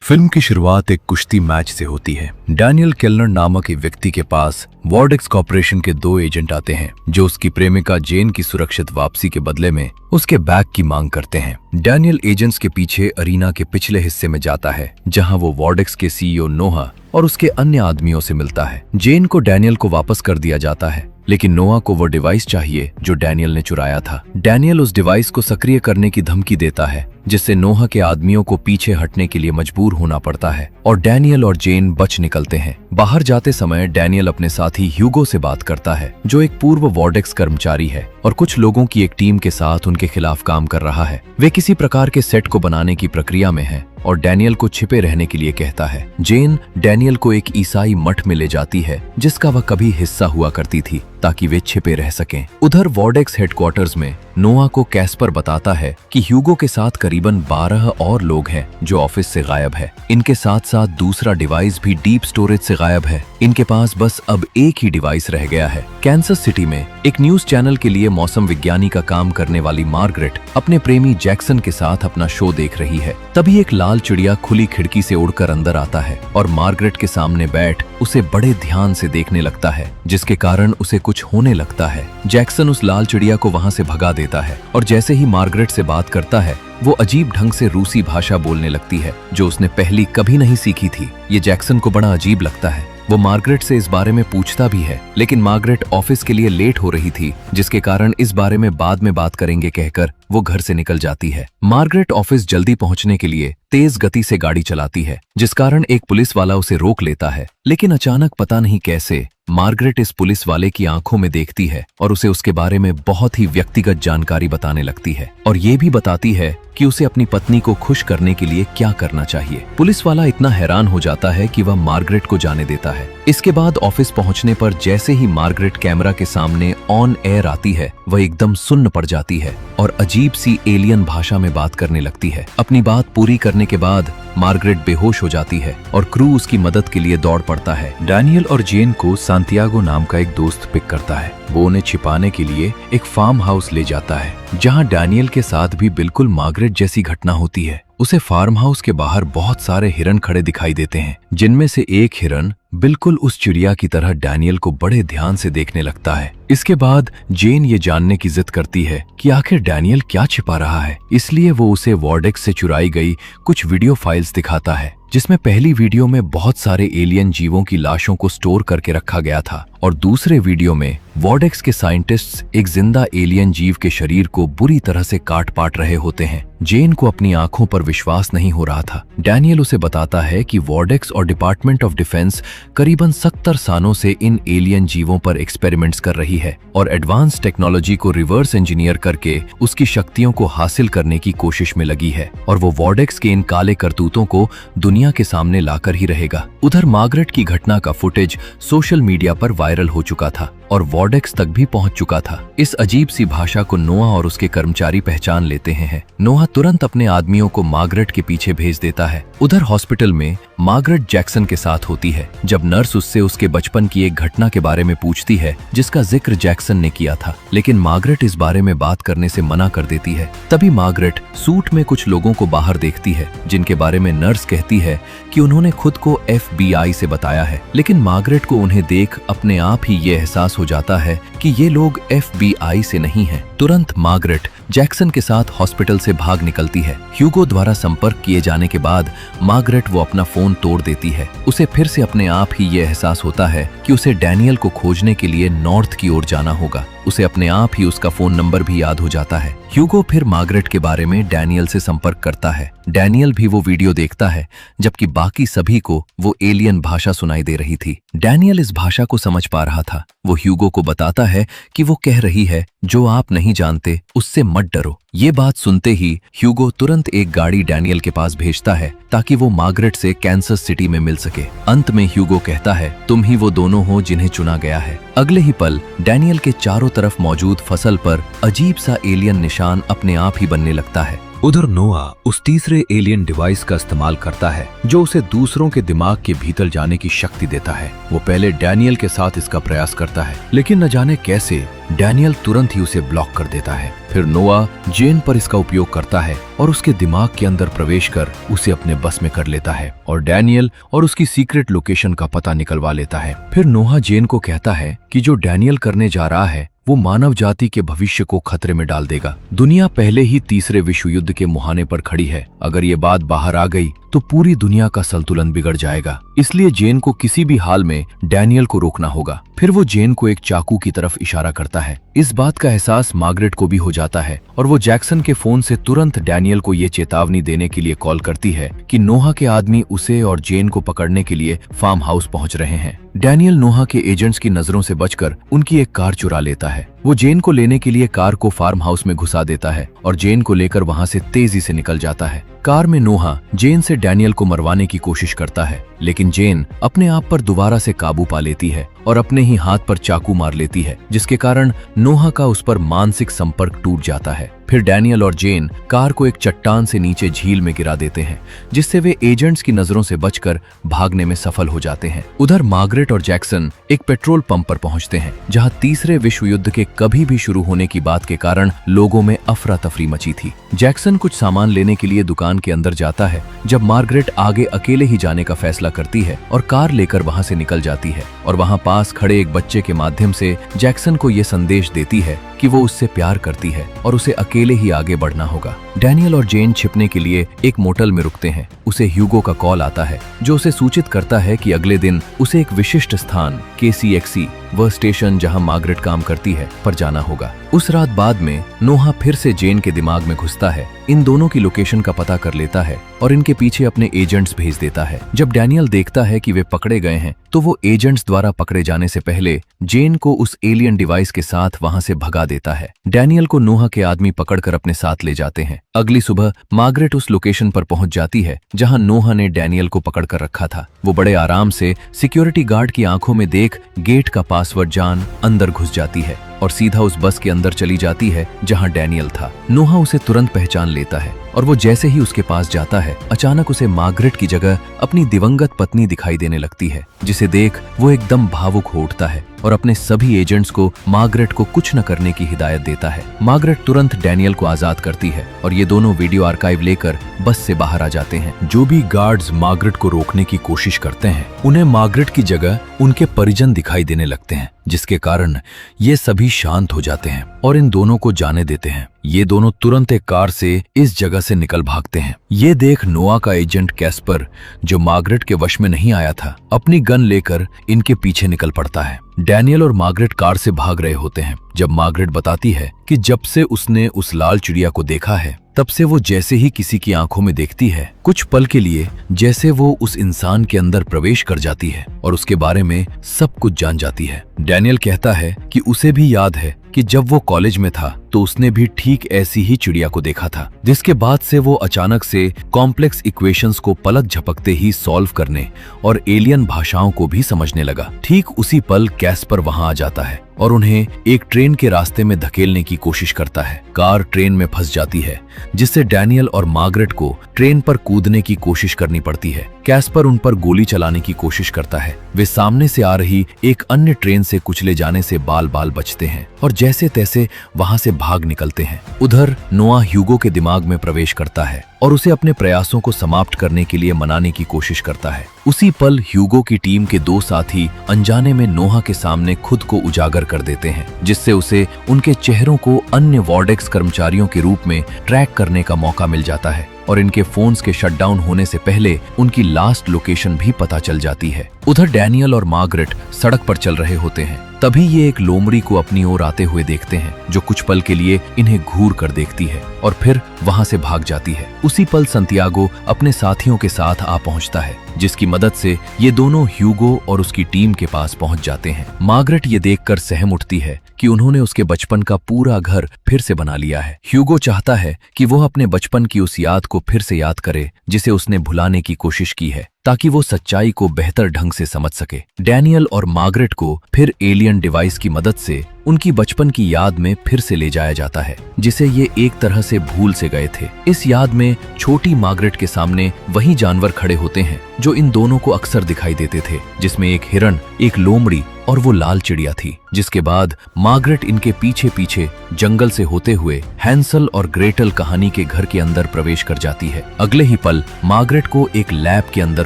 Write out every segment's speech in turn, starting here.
Film की शुरुआत एक कुश्ती मैच से होती है। डैनियल केलनर नामक एक व्यक्ति के पास वॉर्डेक्स कॉर्पोरेशन के 2 एजेंट आते हैं जो उसकी प्रेमिका जेन की सुरक्षित वापसी के बदले में उसके बैग की मांग करते हैं। डैनियल एजेंट्स के पीछे अरीना के पिछले हिस्से में जाता है जहां वो वॉर्डेक्स के सीईओ नोहा और उसके अन्य आदमियों से मिलता है। जेन को डैनियल को वापस कर दिया जाता है, लेकिन नोआ को वो डिवाइस चाहिए जो डैनियल ने चुराया था। डैनियल उस डिवाइस को सक्रिय करने की धमकी देता है जिससे नोहा के आदमियों को पीछे हटने के लिए मजबूर होना पड़ता है और डैनियल और जेन बच निकलते हैं। बाहर जाते समय डैनियल अपने साथी ह्यूगो से बात करता है जो एक पूर्व वॉर्डेक्स कर्मचारी है और कुछ लोगों की एक टीम के साथ उनके खिलाफ काम कर रहा है। वे किसी प्रकार के सेट को बनाने की प्रक्रिया में है और डैनियल को छिपे रहने के लिए कहता है। जेन डैनियल को एक ईसाई मठ में ले जाती है जिसका वह कभी हिस्सा हुआ करती थी ताकि वे छिपे रह सकें। उधर वॉर्डेक्स हेडक्वार्टर्स में नोआ को कैस्पर बताता है कि ह्यूगो के साथ करीबन 12 और लोग हैं जो ऑफिस से गायब है। इनके साथ साथ दूसरा डिवाइस भी डीप स्टोरेज से गायब है। इनके पास बस अब एक ही डिवाइस रह गया है। कैंसस सिटी में एक न्यूज चैनल के लिए मौसम विज्ञानी का काम करने वाली मार्गरेट अपने प्रेमी जैक्सन के साथ अपना शो देख रही है। तभी एक लाल चिड़िया खुली खिड़की से उड़कर अंदर आता है और मार्गरेट के सामने बैठ उसे बड़े ध्यान से देखने लगता है जिसके कारण उसे कुछ होने लगता है। जैक्सन उस लाल चिड़िया को वहां से भगा देता है और जैसे ही मार्गरेट से बात करता है वो अजीब ढंग से रूसी भाषा बोलने लगती है जो उसने पहली कभी नहीं सीखी थी। ये जैक्सन को बड़ा अजीब लगता है। वो मार्गरेट से इस बारे में पूछता भी है, लेकिन मार्गरेट ऑफिस के लिए लेट हो रही थी जिसके कारण इस बारे में बाद में बात करेंगे कहकर वो घर से निकल जाती है। मार्गरेट ऑफिस जल्दी पहुंचने के लिए तेज गति से गाड़ी चलाती है जिस कारण एक पुलिस वाला उसे रोक लेता है, लेकिन अचानक पता नहीं कैसे मार्गरेट इस पुलिस वाले की आंखों में देखती है और उसे उसके बारे में बहुत ही व्यक्तिगत जानकारी बताने लगती है और ये भी बताती है कि उसे अपनी पत्नी को खुश करने के लिए क्या करना चाहिए। पुलिस वाला इतना हैरान हो जाता है कि वह मार्गरेट को जाने देता है। इसके बाद ऑफिस पहुंचने पर जैसे ही मार्गरेट कैमरा के सामने ऑन एयर आती है वह एकदम सुन्न पड़ जाती है और अजीब सी एलियन भाषा में बात करने लगती है। अपनी बात पूरी करने के बाद मार्गरेट बेहोश हो जाती है और क्रू उसकी मदद के लिए दौड़ पड़ता है। डैनियल और जेन को सांतियागो नाम का एक दोस्त पिक करता है। वो उन्हें छिपाने के लिए एक फार्म हाउस ले जाता है जहां डैनियल के साथ भी बिल्कुल मार्गरेट जैसी घटना होती है। उसे फार्म हाउस के बाहर बहुत सारे हिरन खड़े दिखाई देते हैं जिनमें से एक हिरन बिल्कुल उस चिड़िया की तरह डैनियल को बड़े ध्यान से देखने लगता है। इसके बाद जेन ये जानने की जिद करती है कि आखिर डैनियल क्या छिपा रहा है, इसलिए वो उसे वॉर्डेक्स से चुराई गई कुछ वीडियो फाइल्स दिखाता है जिसमें पहली वीडियो में बहुत सारे एलियन जीवों की लाशों को स्टोर करके रखा गया था और दूसरे वीडियो में वॉर्डेक्स के साइंटिस्ट्स एक जिंदा एलियन जीव के शरीर को बुरी तरह से काट पाट रहे होते हैं। जेन को अपनी आंखों पर विश्वास नहीं हो रहा था। डैनियल उसे बताता है कि वॉर्डेक्स और डिपार्टमेंट ऑफ डिफेंस करीबन 70 सालों से इन एलियन जीवों पर एक्सपेरिमेंट्स कर रही है और एडवांस टेक्नोलॉजी को रिवर्स इंजीनियर करके उसकी शक्तियों को हासिल करने की कोशिश में लगी है और वो वॉर्डेक्स के इन काले करतूतों को दुनिया के सामने लाकर ही रहेगा। उधर मार्गरेट की घटना का फुटेज सोशल मीडिया पर वायरल हो चुका था और वॉर्डेक्स तक भी पहुंच चुका था। इस अजीब सी भाषा को नोआ और उसके कर्मचारी पहचान लेते हैं। नोआ तुरंत अपने आदमियों को मार्गरेट के पीछे भेज देता है। उधर हॉस्पिटल में मार्गरेट जैक्सन के साथ होती है जब नर्स उससे उसके बचपन की एक घटना के बारे में पूछती है जिसका जिक्र जैक्सन ने किया था, लेकिन मार्गरेट इस बारे में बात करने से मना कर देती है। तभी मार्गरेट सूट में कुछ लोगों को बाहर देखती है जिनके बारे में नर्स कहती है कि उन्होंने खुद को FBI से बताया है, लेकिन मार्गरेट को उन्हें देख अपने आप ही ये एहसास हो जाता है कि ये लोग FBI से नहीं हैं। तुरंत मार्गरेट जैक्सन के साथ हॉस्पिटल से भाग निकलती है। ह्यूगो द्वारा संपर्क किए जाने के बाद मार्गरेट वो अपना फोन तोड़ देती है। उसे फिर से अपने आप ही ये एहसास होता है कि उसे डैनियल को खोजने के लिए नॉर्थ की ओर जाना होगा। उसे अपने आप ही उसका फोन नंबर भी याद हो जाता है। ह्यूगो फिर मार्गरेट के बारे में डैनियल से संपर्क करता है। डैनियल भी वो वीडियो देखता है जबकि बाकी सभी को वो एलियन भाषा सुनाई दे रही थी। डैनियल इस भाषा को समझ पा रहा था। वो ह्यूगो को बताता है कि वो कह रही है जो आप नहीं जानते उससे मत डरो। ये बात सुनते ही ह्यूगो तुरंत एक गाड़ी डैनियल के पास भेजता है ताकि वो मार्गरेट से कैंसस सिटी में मिल सके। अंत में ह्यूगो कहता है तुम ही वो दोनों हो जिन्हें चुना गया है। अगले ही पल डैनियल के चारों तरफ मौजूद फसल पर अजीब सा एलियन निशान अपने आप ही बनने लगता है। उधर नोआ उस तीसरे एलियन डिवाइस का इस्तेमाल करता है जो उसे दूसरों के दिमाग के भीतर जाने की शक्ति देता है। वो पहले डैनियल के साथ इसका प्रयास करता है, लेकिन न जाने कैसे डैनियल तुरंत ही उसे ब्लॉक कर देता है। फिर नोआ जेन पर इसका उपयोग करता है और उसके दिमाग के अंदर प्रवेश कर उसे अपने बस में कर लेता है और डैनियल और उसकी सीक्रेट लोकेशन का पता निकलवा लेता है। फिर नोआ जेन को कहता है कि जो डैनियल करने जा रहा है वो मानव जाति के भविष्य को खतरे में डाल देगा। दुनिया पहले ही तीसरे विश्व युद्ध के मुहाने पर खड़ी है। अगर ये बात बाहर आ गई तो पूरी दुनिया का संतुलन बिगड़ जाएगा। इसलिए जेन को किसी भी हाल में डैनियल को रोकना होगा। फिर वो जेन को एक चाकू की तरफ इशारा करता है। इस बात का एहसास मार्गरेट को भी हो जाता है और वो जैक्सन के फोन से तुरंत डैनियल को ये चेतावनी देने के लिए कॉल करती है कि नोहा के आदमी उसे और जेन को पकड़ने के लिए फार्म हाउस पहुंच रहे हैं। डैनियल नोहा के एजेंट्स की नजरों से बचकर उनकी एक कार चुरा लेता है। वो जेन को लेने के लिए कार को फार्म हाउस में घुसा देता है और जेन को लेकर वहां से तेजी से निकल जाता है। कार में नोहा जेन से डैनियल को मरवाने की कोशिश करता है, लेकिन जेन अपने आप पर दोबारा से काबू पा लेती है और अपने ही हाथ पर चाकू मार लेती है, जिसके कारण नोहा का उस पर मानसिक संपर्क टूट जाता है। फिर डैनियल और जेन कार को एक चट्टान से नीचे झील में गिरा देते हैं, जिससे वे एजेंट्स की नजरों से बचकर भागने में सफल हो जाते हैं। उधर मार्गरेट और जैक्सन एक पेट्रोल पंप पर पहुंचते हैं, जहां तीसरे विश्व युद्ध के कभी भी शुरू होने की बात के कारण लोगों में अफरा तफरी मची थी। जैक्सन कुछ सामान लेने के लिए दुकान के अंदर जाता है, जब मार्गरेट आगे अकेले ही जाने का फैसला करती है और कार लेकर वहां से निकल जाती है और वहां पास खड़े एक बच्चे के माध्यम से जैक्सन को यह संदेश देती है कि वो उससे प्यार करती है और उसे अकेले ही आगे बढ़ना होगा। डैनियल और जेन छिपने के लिए एक मोटल में रुकते हैं। उसे ह्यूगो का कॉल आता है, जो उसे सूचित करता है कि अगले दिन उसे एक विशिष्ट स्थान KCXE, वह स्टेशन जहां मार्गरेट काम करती है, पर जाना होगा। उस रात बाद में नोहा फिर से जेन के दिमाग में घुसता है, इन दोनों की लोकेशन का पता कर लेता है और इनके पीछे अपने एजेंट्स भेज देता है। जब डैनियल देखता है कि वे पकड़े गए हैं, तो वो एजेंट्स द्वारा पकड़े जाने से पहले जेन को उस एलियन डिवाइस के साथ वहां से भगा देता है। डैनियल को नोहा के आदमी पकड़कर अपने साथ ले जाते हैं। अगली सुबह मार्गरेट उस लोकेशन पर पहुंच जाती है जहां नोहा ने डैनियल को पकड़कर रखा था। वो बड़े आराम से सिक्योरिटी गार्ड की आंखों में देख गेट का पासवर्ड जान अंदर घुस जाती है और सीधा उस बस के अंदर चली जाती है जहां डैनियल था। नोहा उसे तुरंत पहचान लेता है और वो जैसे ही उसके पास जाता है, अचानक उसे मार्गरेट की जगह अपनी दिवंगत पत्नी दिखाई देने लगती है, जिसे देख वो एकदम भावुक हो उठता है और अपने सभी एजेंट्स को मार्गरेट को कुछ न करने की हिदायत देता है। मार्गरेट तुरंत डैनियल को आजाद करती है और ये दोनों वीडियो आर्काइव लेकर बस से बाहर आ जाते हैं। जो भी गार्ड्स मार्गरेट को रोकने की कोशिश करते हैं, उन्हें मार्गरेट की जगह उनके परिजन दिखाई देने लगते हैं, जिसके कारण ये सभी शांत हो जाते हैं और इन दोनों को जाने देते हैं। ये दोनों तुरंत एक कार से इस जगह से निकल भागते हैं। ये देख नोआ का एजेंट कैस्पर, जो मार्गरेट के वश में नहीं आया था, अपनी गन लेकर इनके पीछे निकल पड़ता है। डैनियल और मार्गरेट कार से भाग रहे होते हैं जब मार्गरेट बताती है कि जब से उसने उस लाल चिड़िया को देखा है, तब से वो जैसे ही किसी की आंखों में देखती है, कुछ पल के लिए जैसे वो उस इंसान के अंदर प्रवेश कर जाती है और उसके बारे में सब कुछ जान जाती है। डैनियल कहता है कि उसे भी याद है कि जब वो कॉलेज में था तो उसने भी ठीक ऐसी ही चिड़िया को देखा था, जिसके बाद से वो अचानक से कॉम्प्लेक्स इक्वेशंस को पलक झपकते ही सॉल्व करने और एलियन भाषाओं को भी समझने लगा। ठीक उसी पल कैस्पर वहां आ जाता है और उन्हें एक ट्रेन के रास्ते में धकेलने की कोशिश करता है। कार ट्रेन में फंस जाती है, जिससे डैनियल और मार्गरेट को ट्रेन पर कूदने की कोशिश करनी पड़ती है। कैस्पर उन पर गोली चलाने की कोशिश करता है। वे सामने से आ रही एक अन्य ट्रेन से कुचले जाने से बाल बाल बचते हैं और जैसे तैसे वहां से भाग निकलते हैं। उधर नोआ ह्यूगो के दिमाग में प्रवेश करता है और उसे अपने प्रयासों को समाप्त करने के लिए मनाने की कोशिश करता है। उसी पल ह्यूगो की टीम के दो साथी अनजाने में नोहा के सामने खुद को उजागर कर देते हैं, जिससे उसे उनके चेहरों को अन्य वॉर्डेक्स कर्मचारियों के रूप में ट्रैक करने का मौका मिल जाता है और इनके फोन्स के शटडाउन होने से पहले उनकी लास्ट लोकेशन भी पता चल जाती है। उधर डैनियल और मार्गरेट सड़क पर चल रहे होते हैं। तभी ये एक लोमड़ी को अपनी ओर आते हुए देखते हैं, जो कुछ पल के लिए इन्हें घूर कर देखती है और फिर वहां से भाग जाती है। उसी पल संतियागो अपने साथियों के साथ आ पहुंचता है, जिसकी मदद से ये दोनों ह्यूगो और उसकी टीम के पास पहुंच जाते हैं। मार्गरेट ये देखकर सहम उठती है कि उन्होंने उसके बचपन का पूरा घर फिर से बना लिया है। ह्यूगो चाहता है कि वो अपने बचपन की उस याद को फिर से याद करे जिसे उसने भुलाने की कोशिश की है, ताकि वो सच्चाई को बेहतर ढंग से समझ सके। डैनियल और मार्गरेट को फिर एलियन डिवाइस की मदद से उनकी बचपन की याद में फिर से ले जाया जाता है, जिसे ये एक तरह से भूल से गए थे। इस याद में छोटी मार्गरेट के सामने वही जानवर खड़े होते हैं जो इन दोनों को अक्सर दिखाई देते थे, जिसमें एक हिरण, एक लोमड़ी और वो लाल चिड़िया थी। जिसके बाद मार्गरेट इनके पीछे पीछे जंगल से होते हुए हैंसल और ग्रेटल कहानी के घर के अंदर प्रवेश कर जाती है। अगले ही पल मार्गरेट को एक लैब के अंदर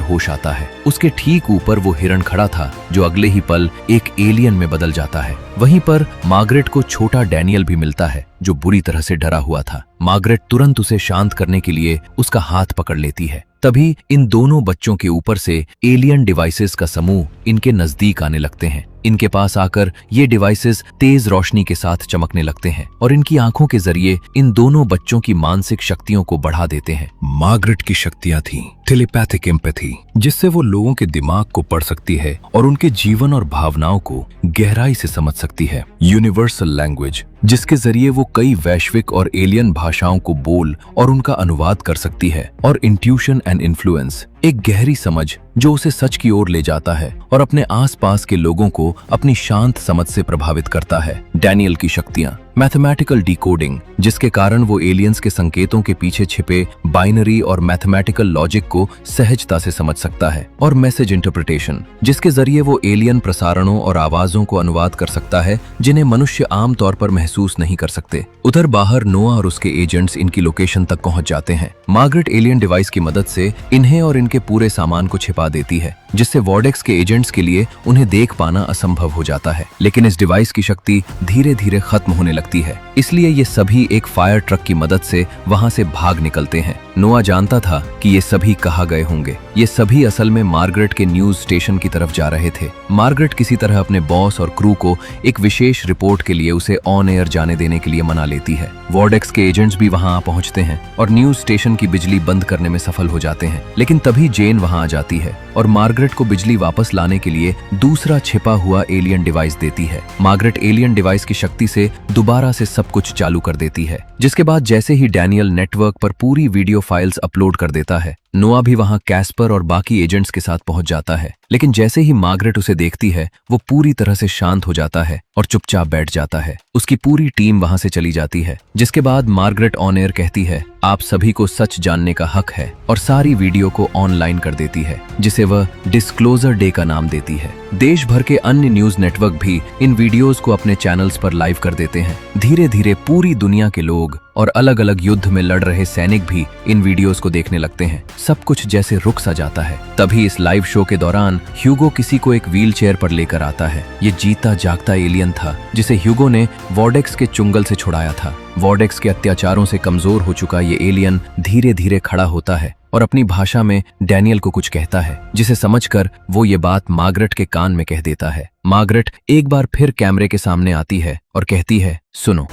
होश आता है। उसके ठीक ऊपर वो हिरण खड़ा था जो अगले ही पल एक एलियन में बदल जाता है। वहीं पर मार्गरेट को छोटा डैनियल भी मिलता है जो बुरी तरह से डरा हुआ था। मार्गरेट तुरंत उसे शांत करने के लिए उसका हाथ पकड़ लेती है। तभी इन दोनों बच्चों के ऊपर से एलियन डिवाइसेस का समूह इनके नजदीक आने लगते हैं। इनके पास आकर ये डिवाइसेस तेज रोशनी के साथ चमकने लगते हैं और इनकी आंखों के जरिए इन दोनों बच्चों की मानसिक शक्तियों को बढ़ा देते हैं। मार्गरेट की शक्तियां थीं टेलीपैथिक एम्पैथी, जिससे वो लोगों के दिमाग को पढ़ सकती है और उनके जीवन और भावनाओं को गहराई से समझ सकती है। यूनिवर्सल लैंग्वेज, जिसके जरिए वो कई वैश्विक और एलियन भाषाओं को बोल और उनका अनुवाद कर सकती है। और इंट्यूशन एंड इन्फ्लुएंस, एक गहरी समझ जो उसे सच की ओर ले जाता है और अपने आसपास के लोगों को अपनी शांत समझ से प्रभावित करता है। डैनियल की शक्तियां मैथमेटिकल डिकोडिंग, जिसके कारण वो एलियंस के संकेतों के पीछे छिपे बाइनरी और मैथमेटिकल लॉजिक को सहजता से समझ सकता है। और मैसेज इंटरप्रिटेशन, जिसके जरिए वो एलियन प्रसारणों और आवाजों को अनुवाद कर सकता है जिन्हें मनुष्य आम तौर पर महसूस नहीं कर सकते। उधर बाहर नोआ और उसके एजेंट्स इनकी लोकेशन तक पहुंच जाते हैं। मार्गरेट एलियन डिवाइस की मदद से इन्हें और इनके पूरे सामान को छिपा देती है, जिससे वॉर्डेक्स के एजेंट्स के लिए उन्हें देख पाना असंभव हो जाता है। लेकिन इस डिवाइस की शक्ति धीरे धीरे खत्म होने लगती है, इसलिए ये सभी एक फायर ट्रक की मदद से वहां से भाग निकलते हैं। नोआ जानता था कि ये सभी कहाँ गए होंगे। ये सभी असल में मार्गरेट के न्यूज स्टेशन की तरफ जा रहे थे। मार्गरेट किसी तरह अपने बॉस और क्रू को एक विशेष रिपोर्ट के लिए उसे ऑन एयर जाने देने के लिए मना लेती है। वॉर्डेक्स के एजेंट्स भी वहां पहुंचते हैं और न्यूज स्टेशन की बिजली बंद करने में सफल हो जाते हैं। लेकिन तभी जेन वहां आ जाती है और मार्गरेट को बिजली वापस लाने के लिए दूसरा छिपा हुआ एलियन डिवाइस देती है। मार्गरेट एलियन डिवाइस की शक्ति से दोबारा से सब कुछ चालू कर देती है, जिसके बाद जैसे ही डैनियल नेटवर्क पर पूरी वीडियो फाइल्स अपलोड कर देता है, नोआ भी वहां कैस्पर और बाकी एजेंट्स के साथ पहुंच जाता है। लेकिन जैसे ही मार्गरेट उसे देखती है, वो पूरी तरह से शांत हो जाता है और चुपचाप बैठ जाता है। उसकी पूरी टीम वहां से चली जाती है, जिसके बाद मार्गरेट ऑन एयर कहती है, आप सभी को सच जानने का हक है, और सारी वीडियो को ऑनलाइन कर देती है, जिसे वह डिस्क्लोजर डे का नाम देती है। देश भर के अन्य न्यूज नेटवर्क भी इन वीडियोस को अपने चैनल्स पर लाइव कर देते हैं। धीरे धीरे पूरी दुनिया के लोग और अलग अलग युद्ध में लड़ रहे सैनिक भी इन वीडियोस को देखने लगते हैं। सब कुछ जैसे रुक सा जाता है। तभी इस लाइव शो के दौरान ह्यूगो किसी को एक व्हील चेयर पर लेकर आता है। ये जीता जागता एलियन था जिसे ह्यूगो ने वॉर्डेक्स के चुंगल से छुड़ाया था। वॉर्डेक्स के अत्याचारों से कमजोर हो चुका ये एलियन धीरे धीरे खड़ा होता है और अपनी भाषा में डैनियल को कुछ कहता है, जिसे समझकर वो ये बात मार्गरेट के कान में कह देता है। मार्गरेट एक बार फिर कैमरे के सामने आती है और कहती है, सुनो,